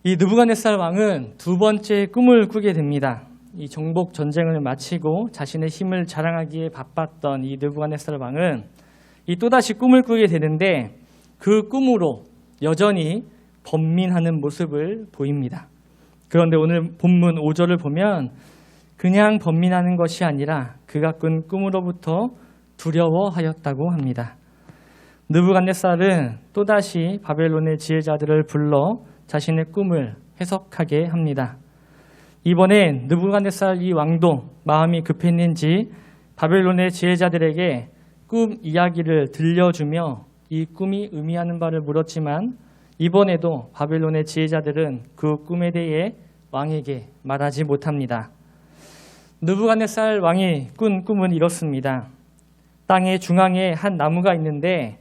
이 느부갓네살 왕은 두 번째 꿈을 꾸게 됩니다. 이 정복 전쟁을 마치고 자신의 힘을 자랑하기에 바빴던 이 느부갓네살 왕은 이 또다시 꿈을 꾸게 되는데 그 꿈으로 여전히 번민하는 모습을 보입니다. 그런데 오늘 본문 5절을 보면 그냥 번민하는 것이 아니라 그가 꾼 꿈으로부터 두려워하였다고 합니다. 느부갓네살은 또다시 바벨론의 지혜자들을 불러 자신의 꿈을 해석하게 합니다. 이번엔 느부갓네살 이 왕도 마음이 급했는지 바벨론의 지혜자들에게 꿈 이야기를 들려주며 이 꿈이 의미하는 바를 물었지만 이번에도 바벨론의 지혜자들은 그 꿈에 대해 왕에게 말하지 못합니다. 느부갓네살 왕이 꾼 꿈은 이렇습니다. 땅의 중앙에 한 나무가 있는데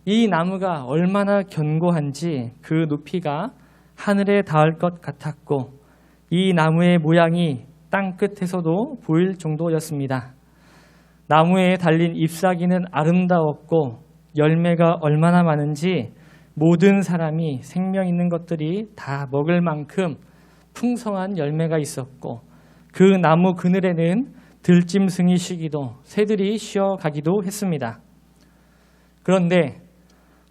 이 나무가 얼마나 견고한지 그 높이가 하늘에 닿을 것 같았고 이 나무의 모양이 땅 끝에서도 보일 정도였습니다. 나무에 달린 잎사귀는 아름다웠고 열매가 얼마나 많은지 모든 사람이 생명 있는 것들이 다 먹을 만큼 풍성한 열매가 있었고 그 나무 그늘에는 들짐승이 쉬기도 새들이 쉬어가기도 했습니다. 그런데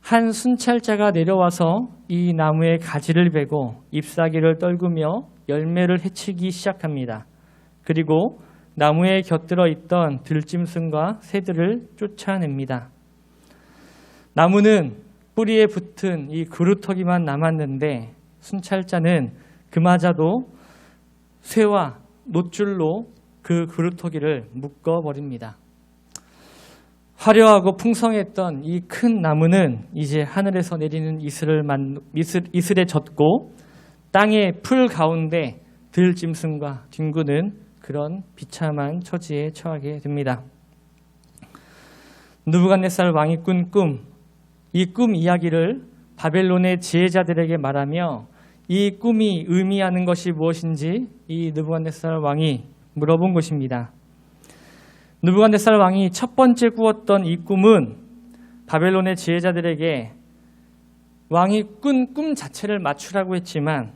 한 순찰자가 내려와서 이 나무의 가지를 베고 잎사귀를 떨구며 열매를 해치기 시작합니다. 그리고 나무에 곁들어 있던 들짐승과 새들을 쫓아냅니다. 나무는 뿌리에 붙은 이 그루터기만 남았는데 순찰자는 그마저도 쇠와 놋줄로 그 그루터기를 묶어버립니다. 화려하고 풍성했던 이 큰 나무는 이제 하늘에서 내리는 이슬에 젖고 땅의 풀 가운데 들짐승과 뒹구는 그런 비참한 처지에 처하게 됩니다. 느부갓네살 왕이 꾼 꿈, 이 꿈 이야기를 바벨론의 지혜자들에게 말하며 이 꿈이 의미하는 것이 무엇인지 이 느부갓네살 왕이 물어본 것입니다. 느부갓네살 왕이 첫 번째 꾸었던 이 꿈은 바벨론의 지혜자들에게 왕이 꾼 꿈 자체를 맞추라고 했지만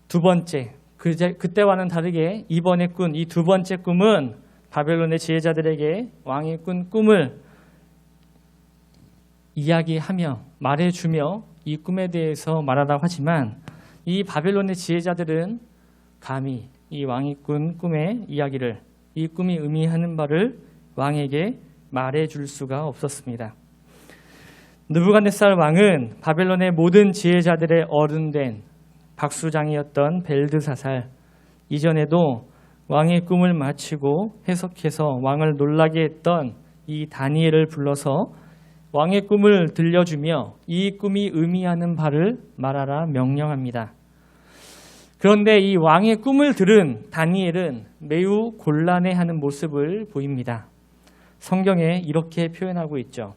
두 번째, 그때와는 다르게 이번에 꾼 이 두 번째 꿈은 바벨론의 지혜자들에게 왕이 꾼 꿈을 이야기하며 말해주며 이 꿈에 대해서 말하라고 하지만 이 바벨론의 지혜자들은 감히 이 왕이 꾼 꿈의 이야기를 이 꿈이 의미하는 바를 왕에게 말해줄 수가 없었습니다. 느부갓네살 왕은 바벨론의 모든 지혜자들의 어른된 박수장이었던 벨드사살, 이전에도 왕의 꿈을 마치고 해석해서 왕을 놀라게 했던 이 다니엘을 불러서 왕의 꿈을 들려주며 이 꿈이 의미하는 바를 말하라 명령합니다. 그런데 이 왕의 꿈을 들은 다니엘은 매우 곤란해하는 모습을 보입니다. 성경에 이렇게 표현하고 있죠.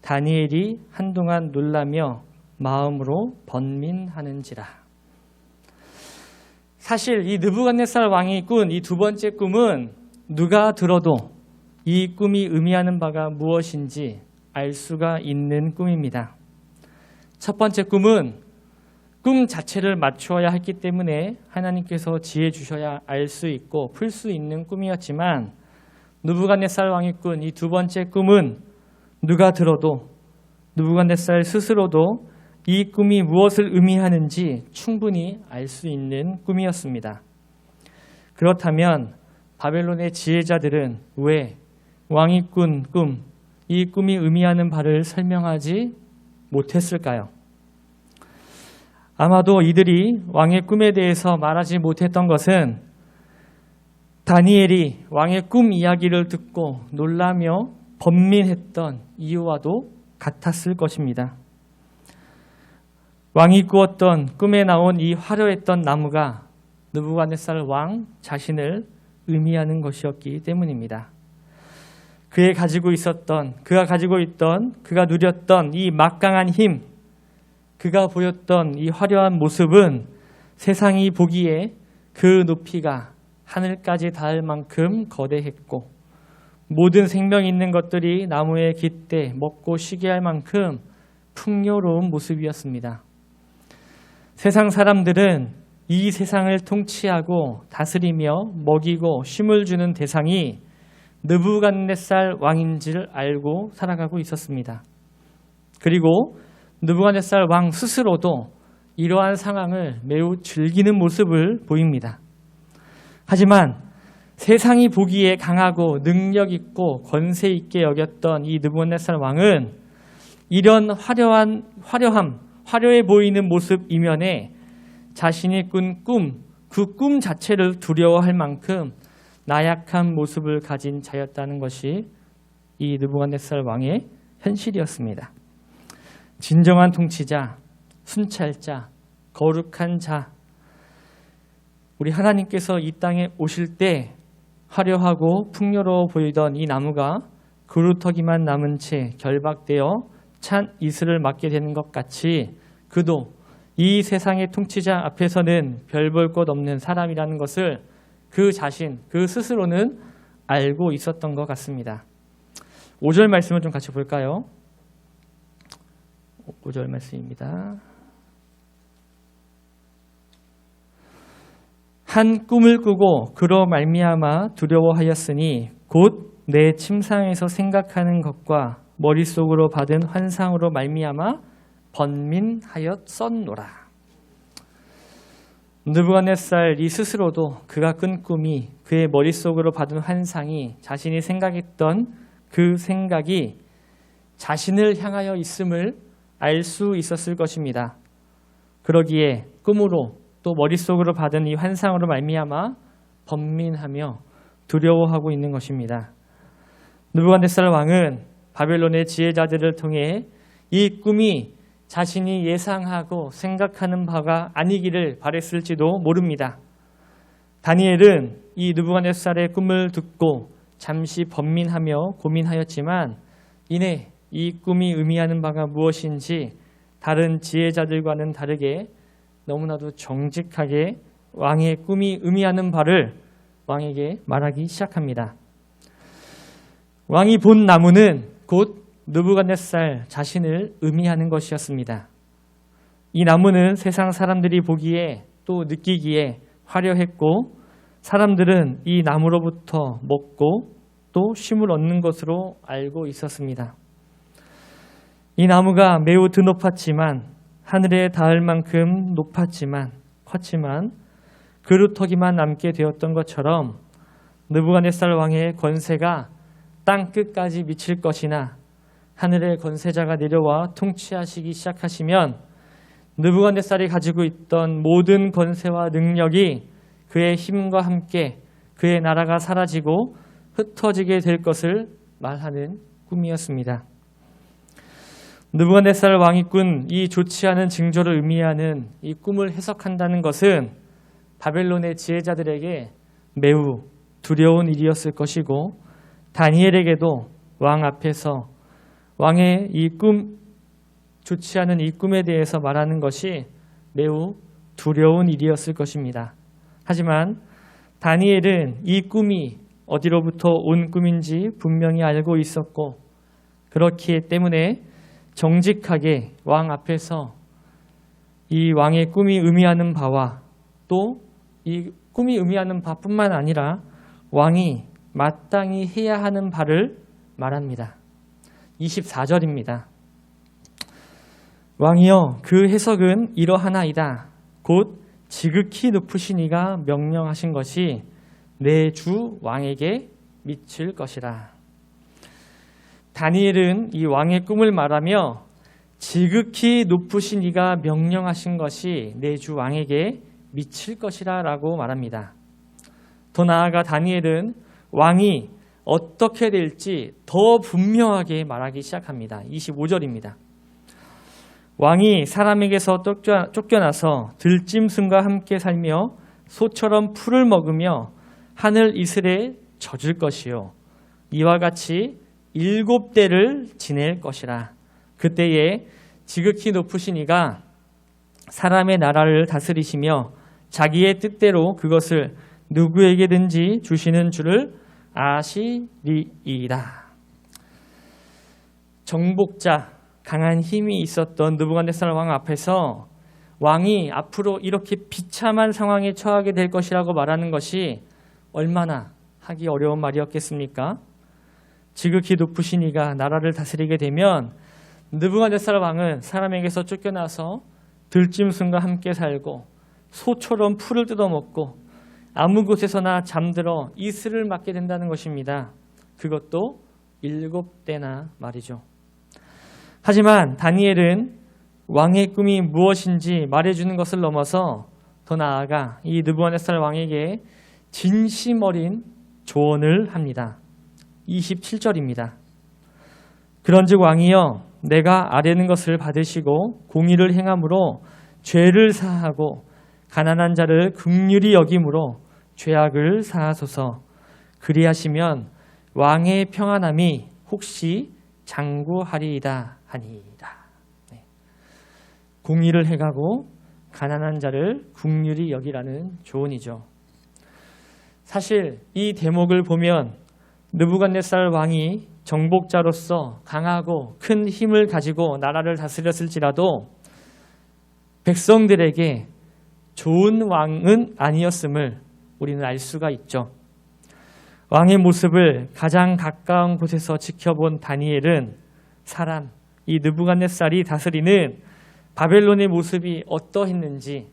다니엘이 한동안 놀라며 마음으로 번민하는지라. 사실 이 느부갓네살 왕이 꾼 이 두 번째 꿈은 누가 들어도 이 꿈이 의미하는 바가 무엇인지 알 수가 있는 꿈입니다. 첫 번째 꿈은 꿈 자체를 맞추어야 했기 때문에 하나님께서 지혜 주셔야 알 수 있고 풀 수 있는 꿈이었지만 느부갓네살 왕이 꾼 이 두 번째 꿈은 누가 들어도 느부갓네살 스스로도 이 꿈이 무엇을 의미하는지 충분히 알 수 있는 꿈이었습니다. 그렇다면 바벨론의 지혜자들은 왜 왕이 꾼 꿈, 이 꿈이 의미하는 바를 설명하지 못했을까요? 아마도 이들이 왕의 꿈에 대해서 말하지 못했던 것은 다니엘이 왕의 꿈 이야기를 듣고 놀라며 번민했던 이유와도 같았을 것입니다. 왕이 꾸었던 꿈에 나온 이 화려했던 나무가 느부갓네살 왕 자신을 의미하는 것이었기 때문입니다. 그가 가지고 있던, 그가 누렸던 이 막강한 힘, 그가 보였던 이 화려한 모습은 세상이 보기에 그 높이가 하늘까지 닿을 만큼 거대했고 모든 생명 있는 것들이 나무에 깃대 먹고 쉬게 할 만큼 풍요로운 모습이었습니다. 세상 사람들은 이 세상을 통치하고 다스리며 먹이고 쉼을 주는 대상이 느부갓네살 왕인 줄 알고 살아가고 있었습니다. 그리고 느부갓네살 왕 스스로도 이러한 상황을 매우 즐기는 모습을 보입니다. 하지만 세상이 보기에 강하고 능력 있고 권세 있게 여겼던 이 느부갓네살 왕은 이런 화려해 보이는 모습 이면에 자신이 꾼 꿈, 그 꿈 자체를 두려워할 만큼 나약한 모습을 가진 자였다는 것이 이 느부갓네살 왕의 현실이었습니다. 진정한 통치자, 순찰자, 거룩한 자, 우리 하나님께서 이 땅에 오실 때 화려하고 풍요로워 보이던 이 나무가 그루터기만 남은 채 결박되어 찬 이슬을 맞게 되는 것 같이 그도 이 세상의 통치자 앞에서는 별 볼 것 없는 사람이라는 것을 그 자신, 그 스스로는 알고 있었던 것 같습니다. 5절 말씀을 좀 같이 볼까요? 5절 말씀입니다. 한 꿈을 꾸고 그로 말미암아 두려워하였으니 곧 내 침상에서 생각하는 것과 머릿속으로 받은 환상으로 말미암아 번민하였었노라. 느부갓네살 이 스스로도 그가 꾼 꿈이 그의 머릿속으로 받은 환상이 자신이 생각했던 그 생각이 자신을 향하여 있음을 알 수 있었을 것입니다. 그러기에 꿈으로 또 머릿속으로 받은 이 환상으로 말미암아 번민하며 두려워하고 있는 것입니다. 느부갓네살 왕은 바벨론의 지혜자들을 통해 이 꿈이 자신이 예상하고 생각하는 바가 아니기를 바랬을지도 모릅니다. 다니엘은 이 느부갓네살의 꿈을 듣고 잠시 번민하며 고민하였지만 이내 이 꿈이 의미하는 바가 무엇인지 다른 지혜자들과는 다르게 너무나도 정직하게 왕의 꿈이 의미하는 바를 왕에게 말하기 시작합니다. 왕이 본 나무는 곧 느부갓네살 자신을 의미하는 것이었습니다. 이 나무는 세상 사람들이 보기에 또 느끼기에 화려했고 사람들은 이 나무로부터 먹고 또 쉼을 얻는 것으로 알고 있었습니다. 이 나무가 매우 드높았지만 하늘에 닿을 만큼 높았지만 컸지만 그루터기만 남게 되었던 것처럼 느부갓네살 왕의 권세가 땅 끝까지 미칠 것이나 하늘의 권세자가 내려와 통치하시기 시작하시면 느부갓네살이 가지고 있던 모든 권세와 능력이 그의 힘과 함께 그의 나라가 사라지고 흩어지게 될 것을 말하는 꿈이었습니다. 느부갓네살 왕이 꾼 이 좋지 않은 징조를 의미하는 이 꿈을 해석한다는 것은 바벨론의 지혜자들에게 매우 두려운 일이었을 것이고 다니엘에게도 왕 앞에서 왕의 이 꿈, 좋지 않은 이 꿈에 대해서 말하는 것이 매우 두려운 일이었을 것입니다. 하지만 다니엘은 이 꿈이 어디로부터 온 꿈인지 분명히 알고 있었고 그렇기 때문에 정직하게 왕 앞에서 이 왕의 꿈이 의미하는 바와 또 이 꿈이 의미하는 바뿐만 아니라 왕이 마땅히 해야 하는 바를 말합니다. 24절입니다. 왕이여 그 해석은 이러하나이다. 곧 지극히 높으신 이가 명령하신 것이 내 주 왕에게 미칠 것이라. 다니엘은 이 왕의 꿈을 말하며 지극히 높으신 이가 명령하신 것이 내 주 왕에게 미칠 것이라 라고 말합니다. 더 나아가 다니엘은 왕이 어떻게 될지 더 분명하게 말하기 시작합니다. 25절입니다. 왕이 사람에게서 쫓겨나서 들짐승과 함께 살며 소처럼 풀을 먹으며 하늘 이슬에 젖을 것이요 이와 같이 7대를 지낼 것이라. 그때에 지극히 높으신 이가 사람의 나라를 다스리시며 자기의 뜻대로 그것을 누구에게든지 주시는 줄을 아시리이다. 정복자, 강한 힘이 있었던 느부갓네살 왕 앞에서 왕이 앞으로 이렇게 비참한 상황에 처하게 될 것이라고 말하는 것이 얼마나 하기 어려운 말이었겠습니까? 지극히 높으신 이가 나라를 다스리게 되면 느부갓네살 왕은 사람에게서 쫓겨나서 들짐승과 함께 살고 소처럼 풀을 뜯어먹고 아무 곳에서나 잠들어 이슬을 맞게 된다는 것입니다. 그것도 7대나 말이죠. 하지만 다니엘은 왕의 꿈이 무엇인지 말해주는 것을 넘어서 더 나아가 이 느부갓네살 왕에게 진심 어린 조언을 합니다. 27절입니다. 그런즉 왕이여 내가 아뢰는 것을 받으시고 공의를 행함으로 죄를 사하고 가난한 자를 긍휼히 여김으로 죄악을 사하소서. 그리하시면 왕의 평안함이 혹시 장구하리이다 하니이다. 네. 공의를 행하고 가난한 자를 긍휼히 여기라는 조언이죠. 사실 이 대목을 보면 느부갓네살 왕이 정복자로서 강하고 큰 힘을 가지고 나라를 다스렸을지라도 백성들에게 좋은 왕은 아니었음을 우리는 알 수가 있죠. 왕의 모습을 가장 가까운 곳에서 지켜본 다니엘은 이 느부갓네살이 다스리는 바벨론의 모습이 어떠했는지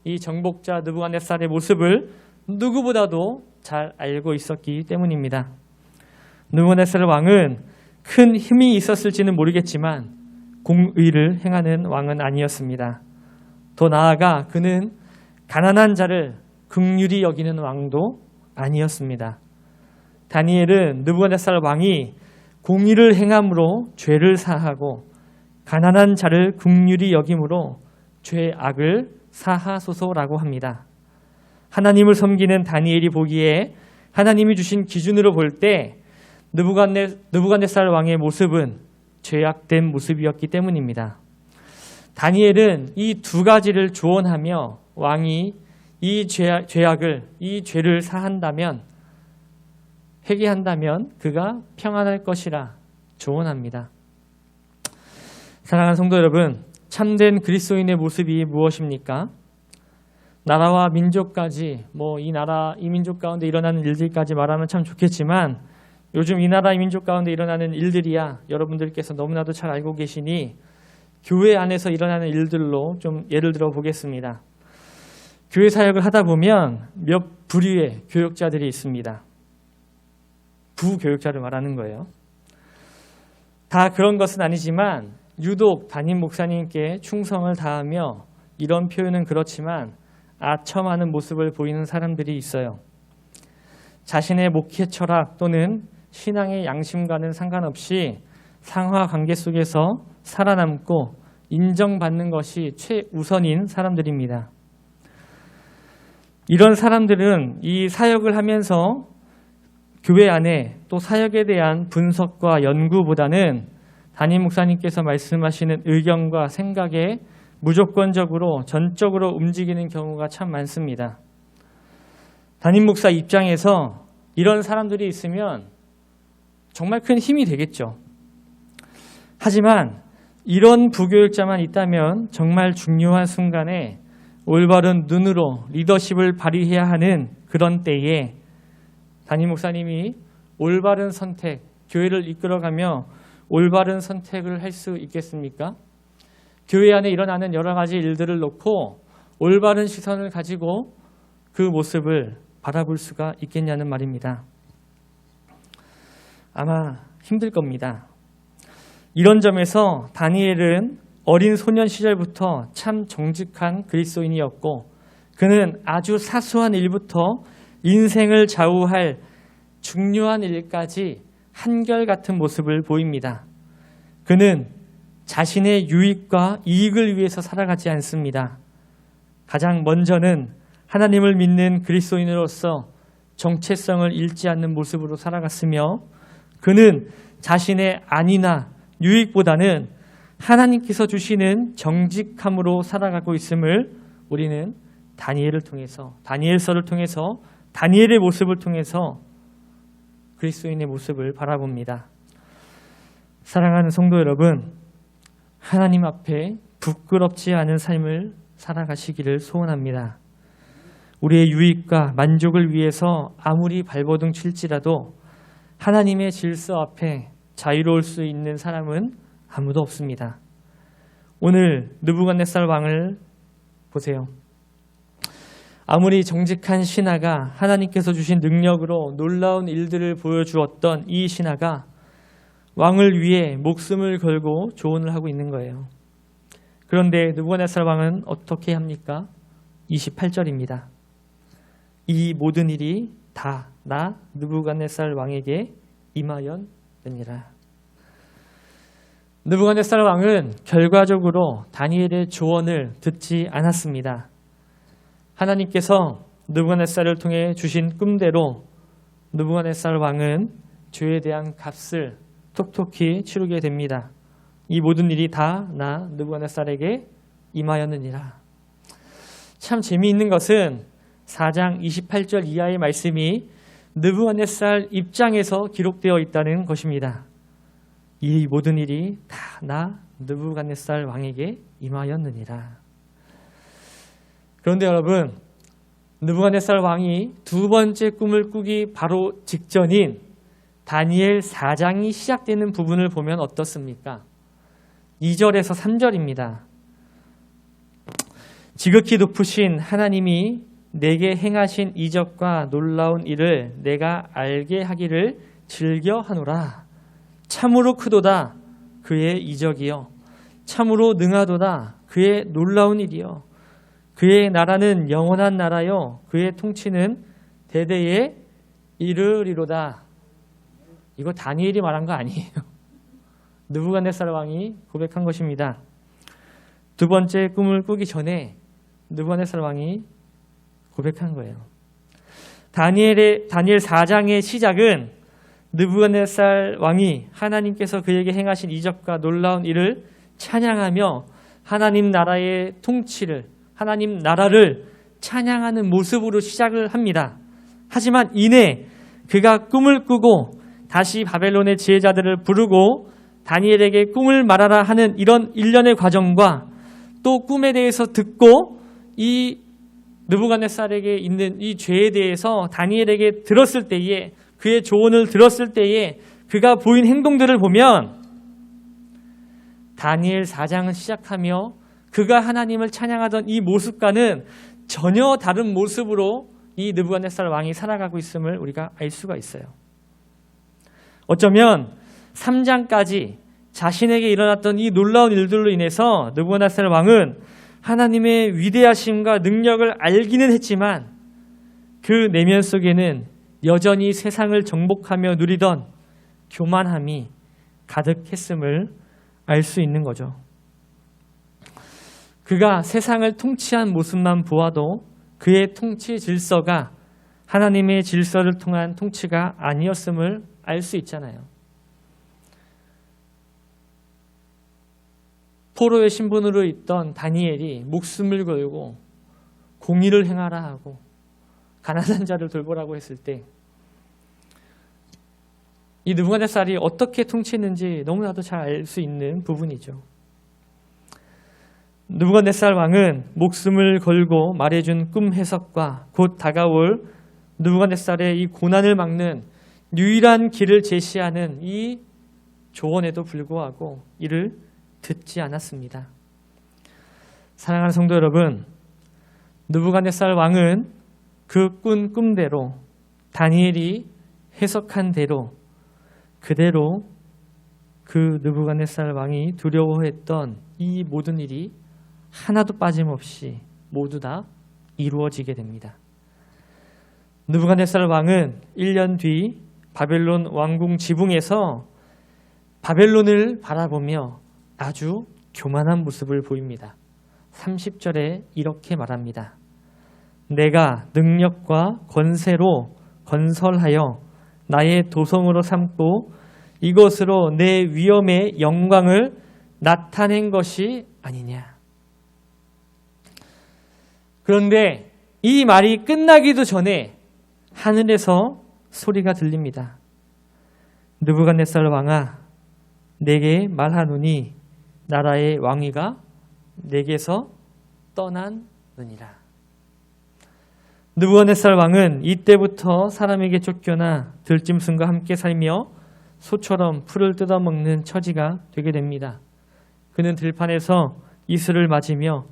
이 정복자 느부갓네살의 모습을 누구보다도 잘 알고 있었기 때문입니다. 느부갓네살 왕은 큰 힘이 있었을지는 모르겠지만 공의를 행하는 왕은 아니었습니다. 더 나아가 그는 가난한 자를 긍휼히 여기는 왕도 아니었습니다. 다니엘은 느부갓네살 왕이 공의를 행함으로 죄를 사하고 가난한 자를 긍휼히 여김으로 죄악을 사하소서라고 합니다. 하나님을 섬기는 다니엘이 보기에 하나님이 주신 기준으로 볼 때 느부갓네살 왕의 모습은 죄악된 모습이었기 때문입니다. 다니엘은 이 두 가지를 조언하며 왕이 이 죄를 사한다면, 회개한다면 그가 평안할 것이라 조언합니다. 사랑하는 성도 여러분, 참된 그리스도인의 모습이 무엇입니까? 나라와 민족까지, 이 민족 가운데 일어나는 일들까지 말하면 참 좋겠지만 요즘 이 나라 이 민족 가운데 일어나는 일들이야 여러분들께서 너무나도 잘 알고 계시니 교회 안에서 일어나는 일들로 좀 예를 들어 보겠습니다. 교회 사역을 하다 보면 몇 부류의 교역자들이 있습니다. 부교역자를 말하는 거예요. 다 그런 것은 아니지만 유독 담임 목사님께 충성을 다하며, 이런 표현은 그렇지만 아첨하는 모습을 보이는 사람들이 있어요. 자신의 목회 철학 또는 신앙의 양심과는 상관없이 상하 관계 속에서 살아남고 인정받는 것이 최우선인 사람들입니다. 이런 사람들은 이 사역을 하면서 교회 안에 또 사역에 대한 분석과 연구보다는 담임 목사님께서 말씀하시는 의견과 생각에 무조건적으로 전적으로 움직이는 경우가 참 많습니다. 담임 목사 입장에서 이런 사람들이 있으면 정말 큰 힘이 되겠죠. 하지만 이런 부교육자만 있다면 정말 중요한 순간에 올바른 눈으로 리더십을 발휘해야 하는 그런 때에 담임 목사님이 올바른 선택, 교회를 이끌어가며 올바른 선택을 할 수 있겠습니까? 교회 안에 일어나는 여러 가지 일들을 놓고 올바른 시선을 가지고 그 모습을 바라볼 수가 있겠냐는 말입니다. 아마 힘들 겁니다. 이런 점에서 다니엘은 어린 소년 시절부터 참 정직한 그리스도인이었고, 그는 아주 사소한 일부터 인생을 좌우할 중요한 일까지 한결같은 모습을 보입니다. 그는 자신의 유익과 이익을 위해서 살아가지 않습니다. 가장 먼저는 하나님을 믿는 그리스도인으로서 정체성을 잃지 않는 모습으로 살아갔으며, 그는 자신의 안위나 유익보다는 하나님께서 주시는 정직함으로 살아가고 있음을 우리는 다니엘서를 통해서 다니엘의 모습을 통해서 그리스도인의 모습을 바라봅니다. 사랑하는 성도 여러분, 하나님 앞에 부끄럽지 않은 삶을 살아가시기를 소원합니다. 우리의 유익과 만족을 위해서 아무리 발버둥 칠지라도 하나님의 질서 앞에 자유로울 수 있는 사람은 아무도 없습니다. 오늘 느부갓네살 왕을 보세요. 아무리 정직한 신하가 하나님께서 주신 능력으로 놀라운 일들을 보여주었던 이 신하가 왕을 위해 목숨을 걸고 조언을 하고 있는 거예요. 그런데 느부갓네살 왕은 어떻게 합니까? 28절입니다. 이 모든 일이 다 나 느부갓네살 왕에게 임하였느니라. 느부갓네살 왕은 결과적으로 다니엘의 조언을 듣지 않았습니다. 하나님께서 느부갓네살을 통해 주신 꿈대로 느부갓네살 왕은 죄에 대한 값을 톡톡히 치르게 됩니다. 이 모든 일이 다 나 느부갓네살에게 임하였느니라. 참 재미있는 것은 4장 28절 이하의 말씀이 느부갓네살 입장에서 기록되어 있다는 것입니다. 이 모든 일이 다 나 느부갓네살 왕에게 임하였느니라. 그런데 여러분, 느부갓네살 왕이 두 번째 꿈을 꾸기 바로 직전인 다니엘 4장이 시작되는 부분을 보면 어떻습니까? 2절에서 3절입니다. 지극히 높으신 하나님이 내게 행하신 이적과 놀라운 일을 내가 알게 하기를 즐겨하노라. 참으로 크도다 그의 이적이요 참으로 능하도다 그의 놀라운 일이요 그의 나라는 영원한 나라요 그의 통치는 대대에 이르리로다. 이거 다니엘이 말한 거 아니에요. 느부갓네살 왕이 고백한 것입니다. 두 번째 꿈을 꾸기 전에 느부갓네살 왕이 고백한 거예요. 다니엘 4장의 시작은 느부갓네살 왕이 하나님께서 그에게 행하신 이적과 놀라운 일을 찬양하며 하나님 나라의 통치를, 하나님 나라를 찬양하는 모습으로 시작을 합니다. 하지만 이내 그가 꿈을 꾸고 다시 바벨론의 지혜자들을 부르고 다니엘에게 꿈을 말하라 하는 이런 일련의 과정과 또 꿈에 대해서 듣고 이 느부갓네살에게 있는 이 죄에 대해서 다니엘에게 들었을 때에, 그의 조언을 들었을 때에 그가 보인 행동들을 보면 다니엘 4장을 시작하며 그가 하나님을 찬양하던 이 모습과는 전혀 다른 모습으로 이 느부갓네살 왕이 살아가고 있음을 우리가 알 수가 있어요. 어쩌면 3장까지 자신에게 일어났던 이 놀라운 일들로 인해서 느부갓네살 왕은 하나님의 위대하심과 능력을 알기는 했지만 그 내면 속에는 여전히 세상을 정복하며 누리던 교만함이 가득했음을 알 수 있는 거죠. 그가 세상을 통치한 모습만 보아도 그의 통치 질서가 하나님의 질서를 통한 통치가 아니었음을 알 수 있잖아요. 포로의 신분으로 있던 다니엘이 목숨을 걸고 공의를 행하라 하고 가난한 자를 돌보라고 했을 때 이 느부갓네살이 어떻게 통치했는지 너무나도 잘 알 수 있는 부분이죠. 느부갓네살 왕은 목숨을 걸고 말해준 꿈 해석과 곧 다가올 느부갓네살의 이 고난을 막는 유일한 길을 제시하는 이 조언에도 불구하고 이를 듣지 않았습니다. 사랑하는 성도 여러분, 느부갓네살 왕은 그 꾼 꿈대로 다니엘이 해석한 대로 그대로 그 느부갓네살 왕이 두려워했던 이 모든 일이 하나도 빠짐없이 모두 다 이루어지게 됩니다. 느부갓네살 왕은 1년 뒤 바벨론 왕궁 지붕에서 바벨론을 바라보며 아주 교만한 모습을 보입니다. 30절에 이렇게 말합니다. 내가 능력과 권세로 건설하여 나의 도성으로 삼고 이것으로 내 위엄의 영광을 나타낸 것이 아니냐. 그런데 이 말이 끝나기도 전에 하늘에서 소리가 들립니다. 느부갓네살 왕아, 내게 말하노니 나라의 왕위가 내게서 떠났느니라. 느부갓네살 왕은 이때부터 사람에게 쫓겨나 들짐승과 함께 살며 소처럼 풀을 뜯어먹는 처지가 되게 됩니다. 그는 들판에서 이슬을 맞으며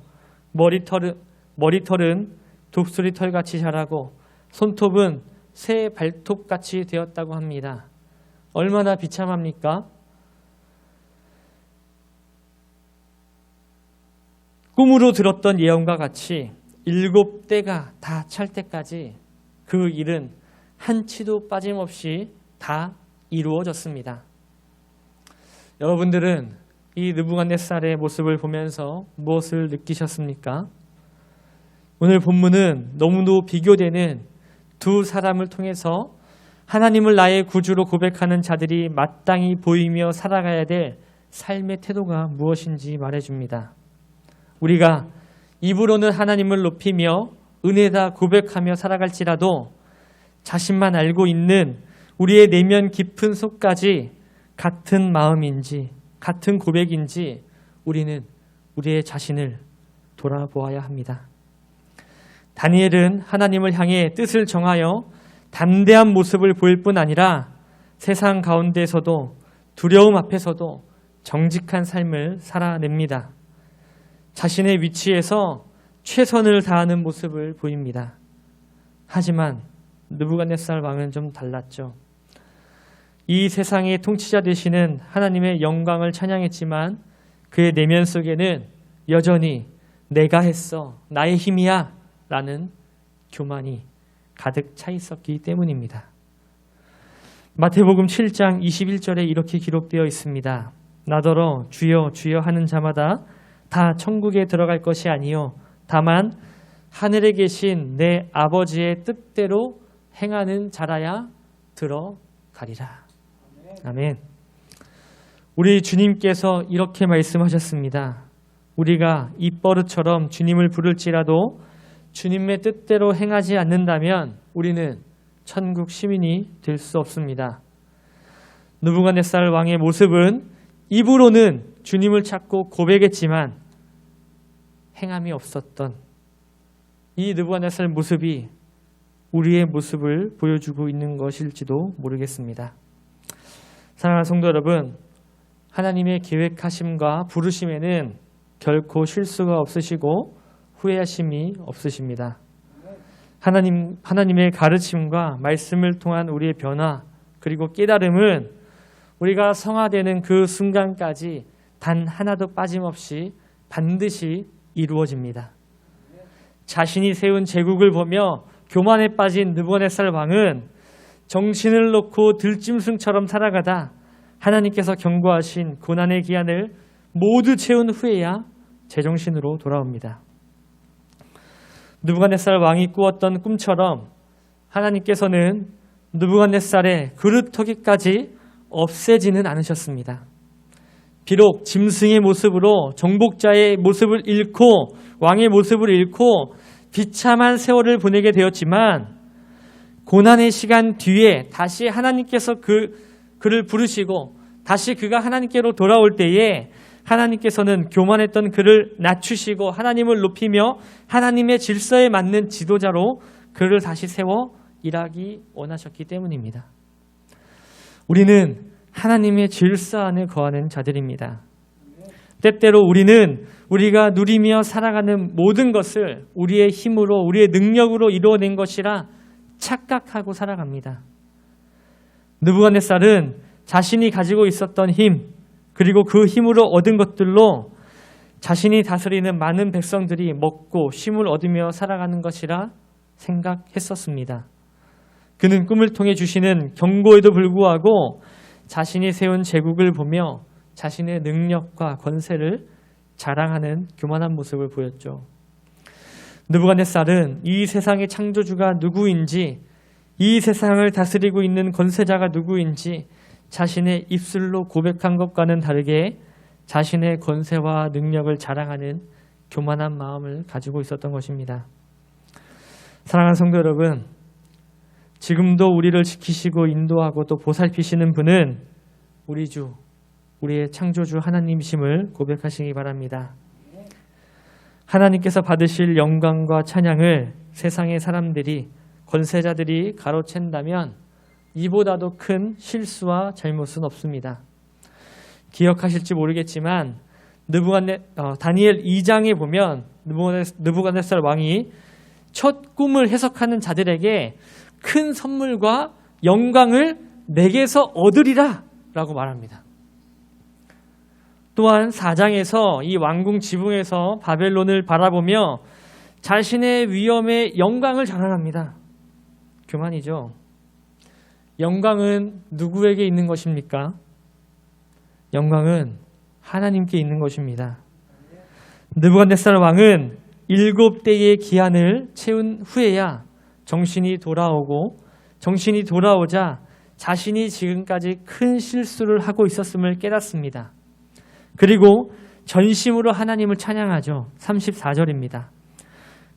머리털은 독수리 털같이 자라고 손톱은 새 발톱같이 되었다고 합니다. 얼마나 비참합니까? 꿈으로 들었던 예언과 같이 7대가 다 찰 때까지 그 일은 한치도 빠짐없이 다 이루어졌습니다. 여러분들은 이 느부갓네살의 모습을 보면서 무엇을 느끼셨습니까? 오늘 본문은 너무도 비교되는 두 사람을 통해서 하나님을 나의 구주로 고백하는 자들이 마땅히 보이며 살아가야 될 삶의 태도가 무엇인지 말해줍니다. 우리가 입으로는 하나님을 높이며 은혜다 고백하며 살아갈지라도 자신만 알고 있는 우리의 내면 깊은 속까지 같은 마음인지 같은 고백인지 우리는 우리의 자신을 돌아보아야 합니다. 다니엘은 하나님을 향해 뜻을 정하여 담대한 모습을 보일 뿐 아니라 세상 가운데서도 두려움 앞에서도 정직한 삶을 살아냅니다. 자신의 위치에서 최선을 다하는 모습을 보입니다. 하지만 느부갓네살 왕은 좀 달랐죠. 이 세상의 통치자 되시는 하나님의 영광을 찬양했지만 그의 내면 속에는 여전히 내가 했어, 나의 힘이야 라는 교만이 가득 차 있었기 때문입니다. 마태복음 7장 21절에 이렇게 기록되어 있습니다. 나더러 주여 주여 하는 자마다 다 천국에 들어갈 것이 아니요 다만 하늘에 계신 내 아버지의 뜻대로 행하는 자라야 들어가리라. 아멘. 우리 주님께서 이렇게 말씀하셨습니다. 우리가 입버릇처럼 주님을 부를지라도 주님의 뜻대로 행하지 않는다면 우리는 천국 시민이 될 수 없습니다. 느부갓네살 왕의 모습은 입으로는 주님을 찾고 고백했지만 행함이 없었던 이 느부갓네살 모습이 우리의 모습을 보여주고 있는 것일지도 모르겠습니다. 사랑하는 성도 여러분, 하나님의 계획하심과 부르심에는 결코 실수가 없으시고 후회하심이 없으십니다. 하나님의 가르침과 말씀을 통한 우리의 변화 그리고 깨달음은 우리가 성화되는 그 순간까지 단 하나도 빠짐없이 반드시 이루어집니다. 자신이 세운 제국을 보며 교만에 빠진 느부갓네살 왕은 정신을 놓고 들짐승처럼 살아가다 하나님께서 경고하신 고난의 기한을 모두 채운 후에야 제정신으로 돌아옵니다. 느부갓네살 왕이 꾸었던 꿈처럼 하나님께서는 느부갓네살의 그릇터기까지 없애지는 않으셨습니다. 비록 짐승의 모습으로 정복자의 모습을 잃고 왕의 모습을 잃고 비참한 세월을 보내게 되었지만 고난의 시간 뒤에 다시 하나님께서 그를 부르시고 다시 그가 하나님께로 돌아올 때에 하나님께서는 교만했던 그를 낮추시고 하나님을 높이며 하나님의 질서에 맞는 지도자로 그를 다시 세워 일하기 원하셨기 때문입니다. 우리는 하나님의 질서 안에 거하는 자들입니다. 때때로 우리는 우리가 누리며 살아가는 모든 것을 우리의 힘으로 우리의 능력으로 이루어낸 것이라 착각하고 살아갑니다. 느부갓네살은 자신이 가지고 있었던 힘 그리고 그 힘으로 얻은 것들로 자신이 다스리는 많은 백성들이 먹고 쉼을 얻으며 살아가는 것이라 생각했었습니다. 그는 꿈을 통해 주시는 경고에도 불구하고 자신이 세운 제국을 보며 자신의 능력과 권세를 자랑하는 교만한 모습을 보였죠. 느부갓네살은 이 세상의 창조주가 누구인지, 이 세상을 다스리고 있는 권세자가 누구인지 자신의 입술로 고백한 것과는 다르게 자신의 권세와 능력을 자랑하는 교만한 마음을 가지고 있었던 것입니다. 사랑하는 성도 여러분, 지금도 우리를 지키시고 인도하고 또 보살피시는 분은 우리 주, 우리의 창조주 하나님이심을 고백하시기 바랍니다. 하나님께서 받으실 영광과 찬양을 세상의 사람들이, 권세자들이 가로챈다면 이보다도 큰 실수와 잘못은 없습니다. 기억하실지 모르겠지만 다니엘 2장에 보면 느부갓네살 왕이 첫 꿈을 해석하는 자들에게 큰 선물과 영광을 내게서 얻으리라 라고 말합니다. 또한 4장에서 이 왕궁 지붕에서 바벨론을 바라보며 자신의 위엄의 영광을 자랑합니다. 교만이죠. 영광은 누구에게 있는 것입니까? 영광은 하나님께 있는 것입니다. 느부갓네살 왕은 7대의 기한을 채운 후에야 정신이 돌아오자 자신이 지금까지 큰 실수를 하고 있었음을 깨닫습니다. 그리고 전심으로 하나님을 찬양하죠. 34절입니다.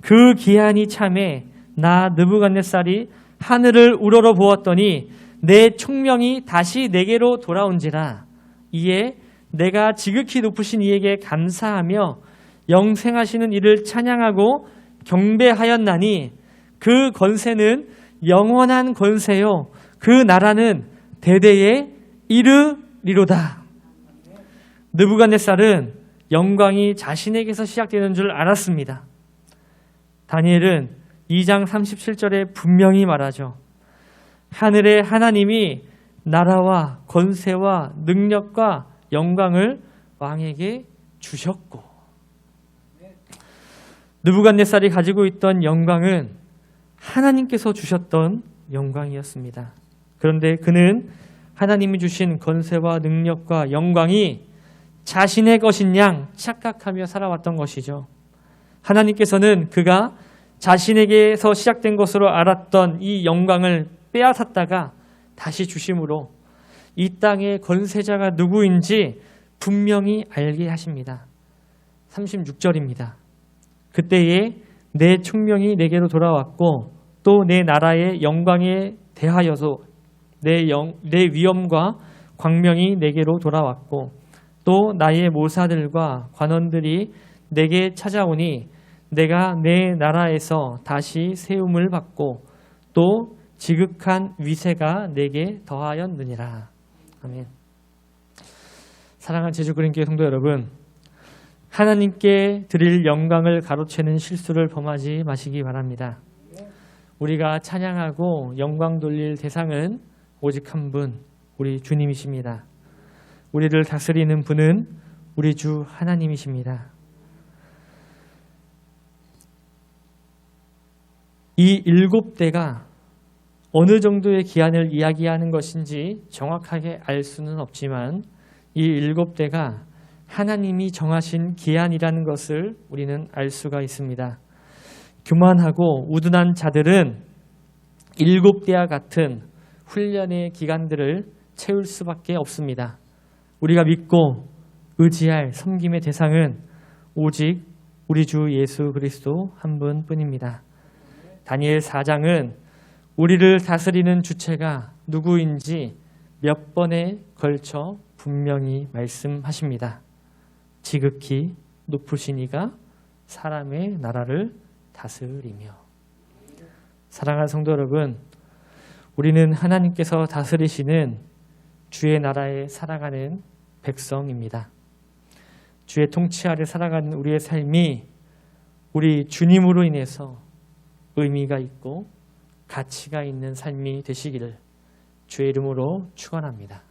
그 기한이 참에 나 느부갓네살이 하늘을 우러러 보았더니 내 총명이 다시 내게로 돌아온지라. 이에 내가 지극히 높으신 이에게 감사하며 영생하시는 이를 찬양하고 경배하였나니 그 권세는 영원한 권세요 그 나라는 대대에 이르리로다. 느부갓네살은 영광이 자신에게서 시작되는 줄 알았습니다. 다니엘은 2장 37절에 분명히 말하죠. 하늘의 하나님이 나라와 권세와 능력과 영광을 왕에게 주셨고, 느부갓네살이 가지고 있던 영광은 하나님께서 주셨던 영광이었습니다. 그런데 그는 하나님이 주신 권세와 능력과 영광이 자신의 것인 양 착각하며 살아왔던 것이죠. 하나님께서는 그가 자신에게서 시작된 것으로 알았던 이 영광을 빼앗았다가 다시 주심으로 이 땅의 권세자가 누구인지 분명히 알게 하십니다. 36절입니다. 그때에 내 총명이 내게로 돌아왔고 또 내 나라의 영광에 대하여서 내 위엄과 광명이 내게로 돌아왔고 또 나의 모사들과 관원들이 내게 찾아오니 내가 내 나라에서 다시 세움을 받고 또 지극한 위세가 내게 더하였느니라. 아멘. 사랑하는 제주그린교회 성도 여러분, 하나님께 드릴 영광을 가로채는 실수를 범하지 마시기 바랍니다. 우리가 찬양하고 영광 돌릴 대상은 오직 한 분, 우리 주님이십니다. 우리를 다스리는 분은 우리 주 하나님이십니다. 이 7대가 어느 정도의 기한을 이야기하는 것인지 정확하게 알 수는 없지만 이 7대가 하나님이 정하신 기한이라는 것을 우리는 알 수가 있습니다. 교만하고 우둔한 자들은 7대와 같은 훈련의 기간들을 채울 수밖에 없습니다. 우리가 믿고 의지할 섬김의 대상은 오직 우리 주 예수 그리스도 한 분뿐입니다. 다니엘 4장은 우리를 다스리는 주체가 누구인지 몇 번에 걸쳐 분명히 말씀하십니다. 지극히 높으신 이가 사람의 나라를 다스리며. 사랑하는 성도 여러분, 우리는 하나님께서 다스리시는 주의 나라에 살아가는 백성입니다. 주의 통치 아래 살아가는 우리의 삶이 우리 주님으로 인해서 의미가 있고 가치가 있는 삶이 되시기를 주의 이름으로 축원합니다.